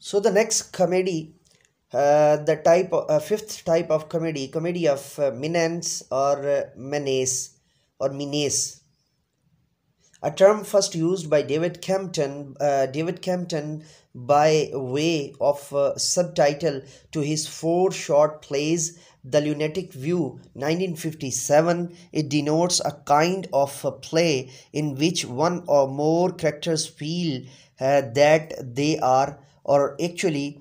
So the next comedy, the fifth type of comedy, comedy of menace or menace, a term first used by David Campton by way of subtitle to his four short plays, The Lunatic View, 1957. It denotes a kind of a play in which one or more characters feel that they are or actually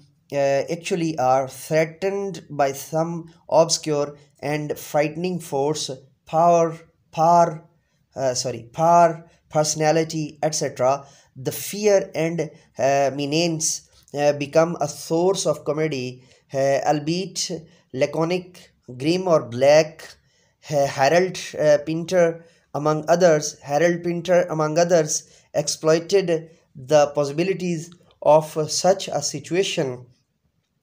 are threatened by some obscure and frightening force, power, power, power, personality, etc. The fear and menace become a source of comedy, albeit laconic, grim or black. Harold Pinter, among others, exploited the possibilities of such a situation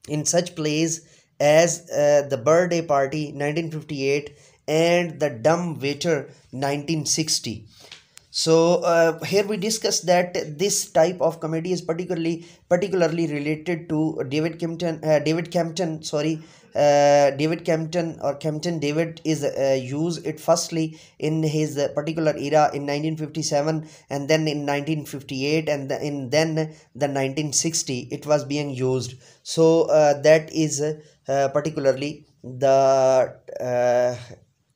in such plays as The Birthday Party, 1958, and The Dumb Waiter, 1960. So here we discuss that this type of comedy is particularly related to David Campton or Campton David is used it firstly in his particular era in 1957, and then in 1958, and then the 1960 it was being used. So that is particularly the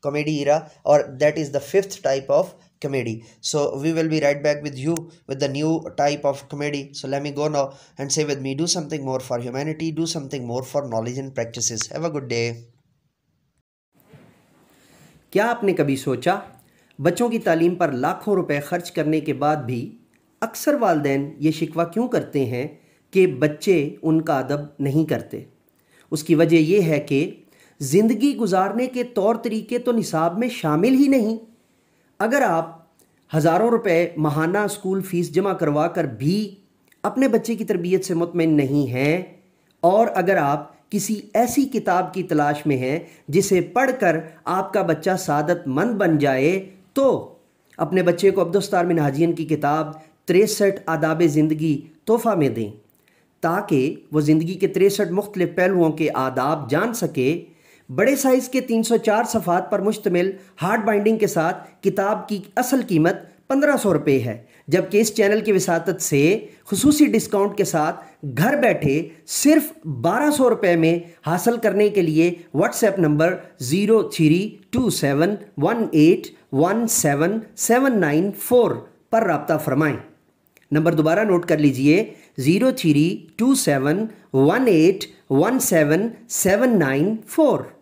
comedy era, or that is the fifth type of comedy. So we will be right back with you with the new type of comedy. So let me go now and say with me, do something more for humanity, do something more for knowledge and practices. Have a good day. क्या आपने कभी सोचा बच्चों की तालीम पर लाखों रुपए खर्च करने के बाद भी अक्सर वालिदैन ये शिकवा क्यों करते हैं कि बच्चे उनका अदब नहीं करते? उसकी वजह यह है कि ज़िंदगी गुजारने के तौर तरीके तो निसाब में शामिल ही नहीं। अगर आप हज़ारों रुपए माहाना स्कूल फ़ीस जमा करवा कर भी अपने बच्चे की तरबियत से मुतमईन नहीं हैं, और अगर आप किसी ऐसी किताब की तलाश में हैं जिसे पढ़कर आपका बच्चा सादतमंद बन जाए, तो अपने बच्चे को अब्दुस्तार मिनहाजियन की किताब 63 आदाब ज़िंदगी तोहफ़ा में दें, ताकि वो ज़िंदगी के 63 मुख्तलिफ़ पहलुओं के आदाब जान सके। बड़े साइज़ के 304 सफ़ात पर मुश्तमिल हार्ड बाइंडिंग के साथ किताब की असल कीमत 1500 रुपये है, जबकि इस चैनल की विसातत से खुसूसी डिस्काउंट के साथ घर बैठे सिर्फ 1200 रुपये में हासिल करने के लिए व्हाट्सएप नंबर 0327181779 पर रब्ता फरमाएं। नंबर दोबारा नोट कर लीजिए, 0327181779